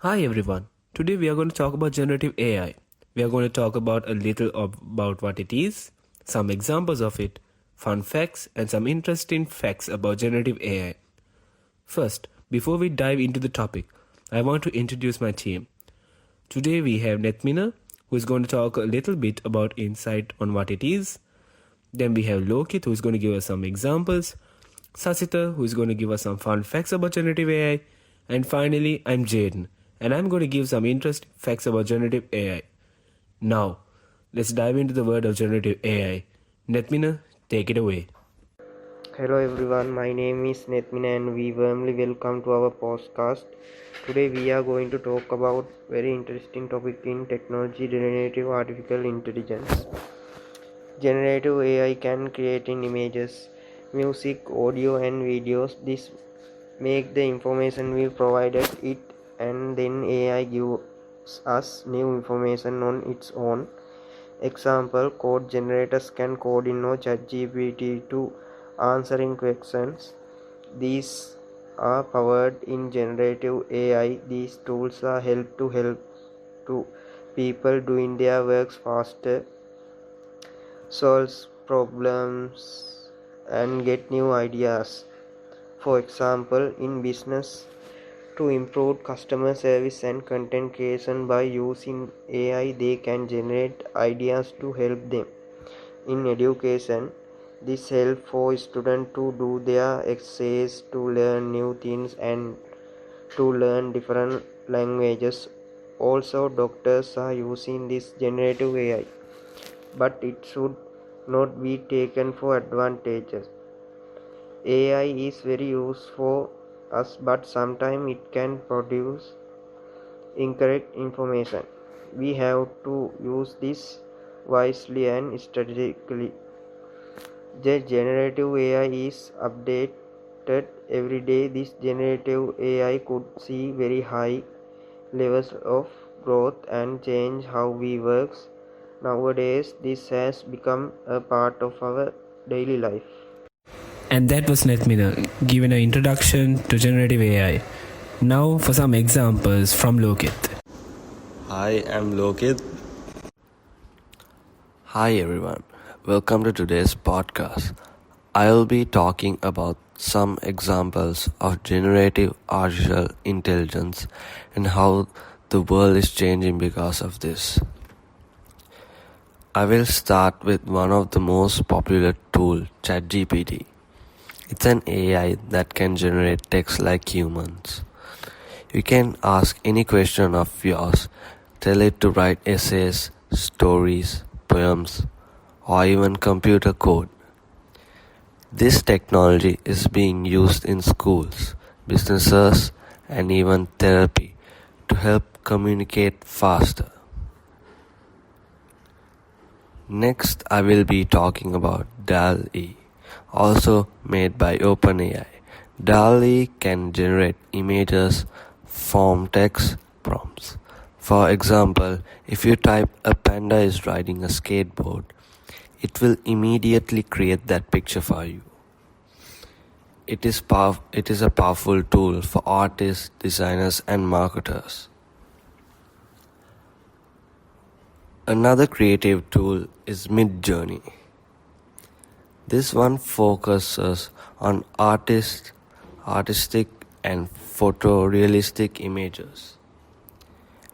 Hi everyone. Today we are going to talk about generative AI. We are going to talk about a little about what it is, some examples of it, fun facts, and some interesting facts about generative AI. First, before we dive into the topic, I want to introduce my team. Today we have Netmina, who is going to talk a little bit about insight on what it is. Then we have Lokit, who is going to give us some examples. Sasita, who is going to give us some fun facts about generative AI. And finally, I'm Jaden, and I'm going to give some interesting facts about generative AI. Now, let's dive into the world of generative AI. Netmina, take it away. Hello everyone, my name is Netmina and we warmly welcome to our podcast. Today we are going to talk about very interesting topic in technology, generative artificial intelligence. Generative AI can create in images, music, audio and videos. This make the information we provided it and then AI gives us new information on its own. Example, code generators can code in ChatGPT to answering questions. These are powered in generative AI. These tools are help to people doing their works faster, solve problems and get new ideas. For example, in business, to improve customer service and content creation by using AI, they can generate ideas to help them. In education, this helps for students to do their essays, to learn new things and to learn different languages. Also, doctors are using this generative AI, but it should not be taken for advantages. AI is very useful for us, but sometimes it can produce incorrect information. We have to use this wisely and strategically. The generative AI is updated every day. This generative AI could see very high levels of growth and change how we work. Nowadays, this has become a part of our daily life. And that was Netmina giving an introduction to generative AI. Now for some examples from Lokit. Hi, I'm Lokit. Hi everyone, welcome to today's podcast. I'll be talking about some examples of generative artificial intelligence and how the world is changing because of this. I will start with one of the most popular tool, ChatGPT. It's an AI that can generate text like humans. You can ask any question of yours, tell it to write essays, stories, poems, or even computer code. This technology is being used in schools, businesses, and even therapy to help communicate faster. Next, I will be talking about DALL-E, also made by OpenAI. DALL-E can generate images, form text prompts. For example, if you type "a panda is riding a skateboard," it will immediately create that picture for you. It is a powerful tool for artists, designers, and marketers. Another creative tool is Midjourney. This one focuses on artistic and photorealistic images.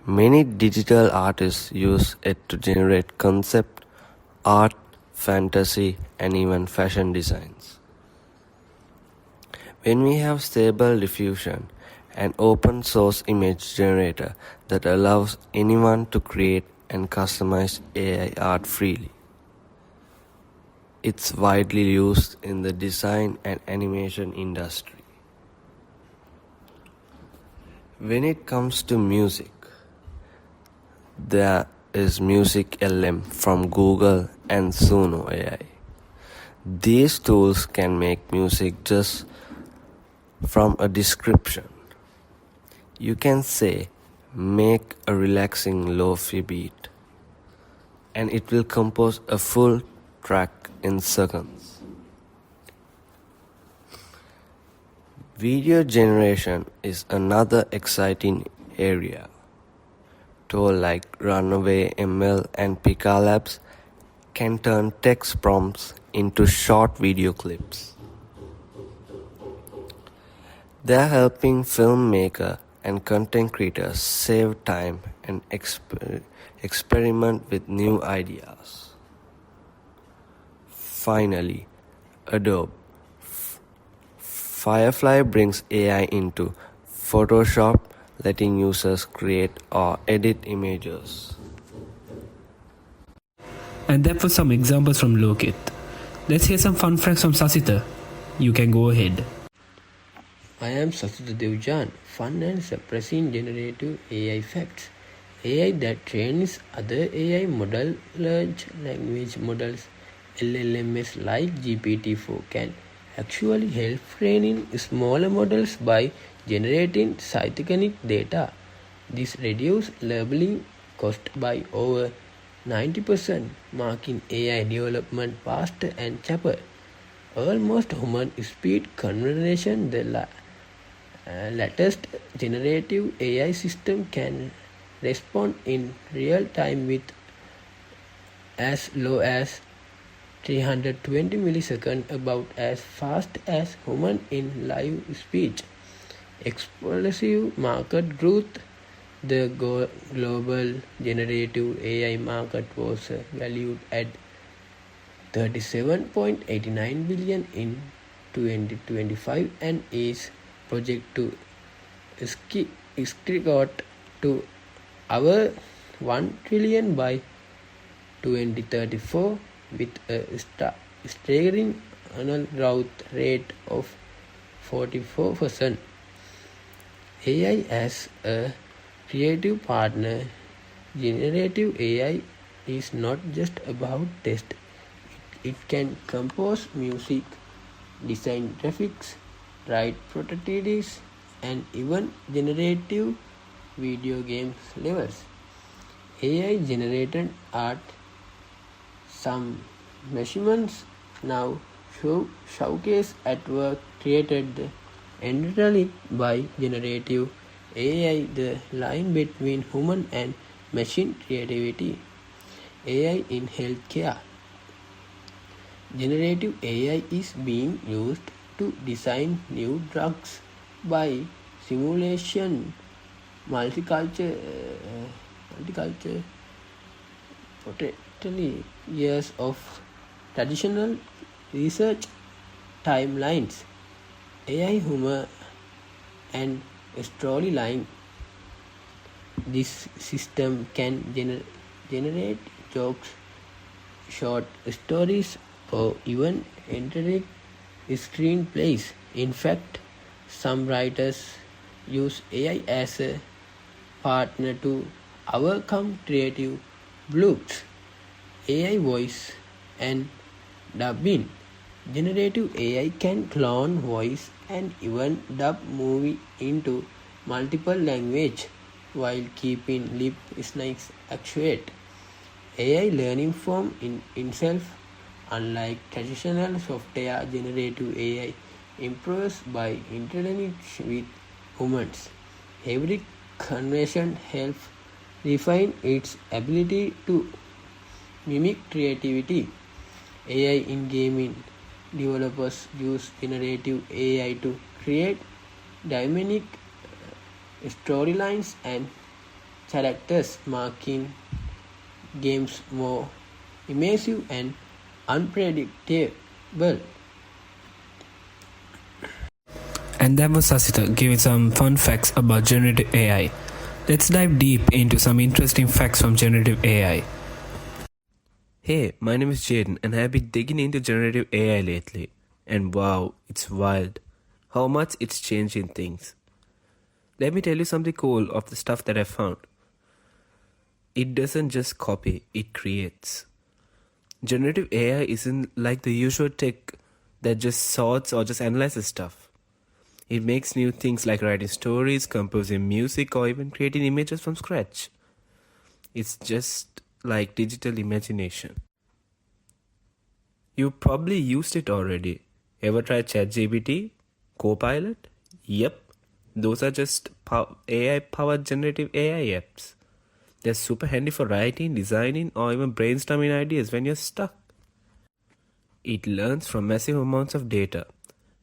Many digital artists use it to generate concept art, fantasy, and even fashion designs. When we have Stable Diffusion, an open source image generator that allows anyone to create and customize AI art freely. It's widely used in the design and animation industry. When it comes to music, there is Music LM from Google and Suno AI. These tools can make music just from a description. You can say, make a relaxing lo-fi beat, and it will compose a full track in seconds. Video generation is another exciting area. Tools like Runaway ML and Pika Labs can turn text prompts into short video clips. They're helping filmmakers and content creators save time and experiment with new ideas. Finally, Adobe Firefly brings AI into Photoshop, letting users create or edit images. And that was some examples from Lokit. Let's hear some fun facts from Sasita. You can go ahead. I am Sasudha Devjan, fun and suppressing generative AI facts. AI that trains other AI model large language models LLMs like GPT-4 can actually help training smaller models by generating synthetic data. This reduces labeling cost by over 90%, making AI development faster and cheaper. Almost human speed conversation, the latest generative AI system can respond in real time with as low as 320 milliseconds, about as fast as human in live speech. Explosive market growth. The global generative AI market was valued at 37.89 billion in 2025 and is projected to skyrocket to over 1 trillion by 2034 with a staggering annual growth rate of 44%. AI as a creative partner. Generative AI is not just about text. It can compose music, design graphics, write prototypes, and even generative video games levels. AI generated art. Some measurements now showcase artwork created entirely by generative AI, the line between human and machine creativity. AI in healthcare. Generative AI is being used to design new drugs by simulation, multicultural, potentially years of traditional research timelines. AI humor and storyline. This system can generate jokes, short stories, or even entire screenplays. In fact, some writers use AI as a partner to overcome creative blocks. AI voice and dubbing. Generative AI can clone voice and even dub movie into multiple languages while keeping lip syncs accurate. AI learning from itself. Unlike traditional software, generative AI improves by interacting with humans. Every conversation helps refine its ability to mimic creativity. AI in gaming. Developers use generative AI to create dynamic storylines and characters, making games more immersive and unpredictable. And that was Sasita giving some fun facts about generative AI. Let's dive deep into some interesting facts from generative AI. Hey, my name is Jaden and I've been digging into generative AI lately. And wow, it's wild how much it's changing things. Let me tell you something cool of the stuff that I found. It doesn't just copy, it creates. Generative AI isn't like the usual tech that just sorts or just analyzes stuff. It makes new things like writing stories, composing music, or even creating images from scratch. It's just like digital imagination. You probably used it already. Ever tried ChatGPT? Copilot? Yep. Those are just AI powered generative AI apps. They're super handy for writing, designing, or even brainstorming ideas when you're stuck. It learns from massive amounts of data.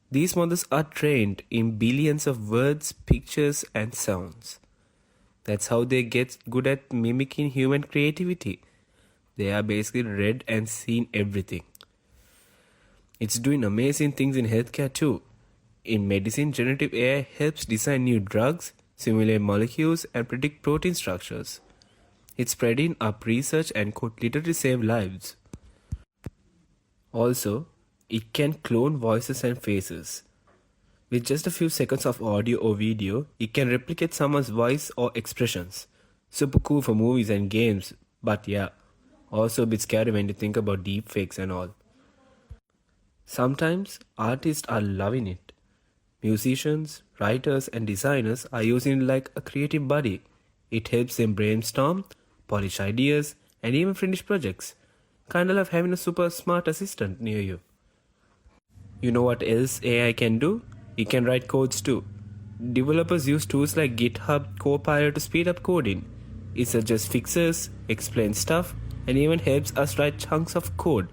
These models are trained in billions of words, pictures, and sounds. That's how they get good at mimicking human creativity. They are basically read and seen everything. It's doing amazing things in healthcare too. In medicine, generative AI helps design new drugs, simulate molecules, and predict protein structures. It's spreading up research and could literally save lives. Also, it can clone voices and faces. With just a few seconds of audio or video, it can replicate someone's voice or expressions. Super cool for movies and games, but yeah, also a bit scary when you think about deepfakes and all. Sometimes artists are loving it. Musicians, writers, and designers are using it like a creative buddy. It helps them brainstorm, polish ideas, and even finish projects. Kinda like having a super smart assistant near you. You know what else AI can do? It can write codes too. Developers use tools like GitHub Copilot to speed up coding. It suggests fixes, explains stuff, and even helps us write chunks of code.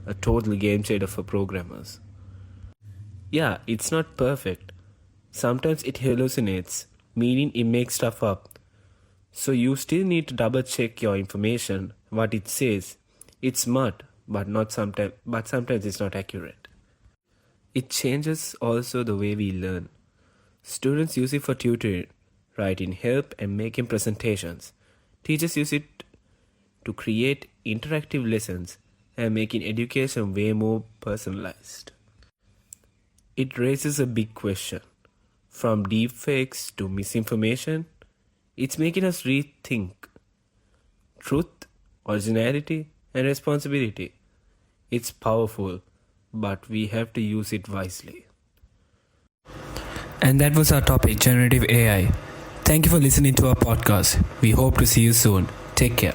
A total game changer for programmers. Yeah, it's not perfect. Sometimes it hallucinates, meaning it makes stuff up. So you still need to double check your information, what it says. It's smart, but sometimes it's not accurate. It changes also the way we learn. Students use it for tutoring, writing help, and making presentations. Teachers use it to create interactive lessons and making education way more personalized. It raises a big question. From deepfakes to misinformation, it's making us rethink truth, originality, and responsibility. It's powerful, but we have to use it wisely. And that was our topic, generative AI. Thank you for listening to our podcast. We hope to see you soon. Take care.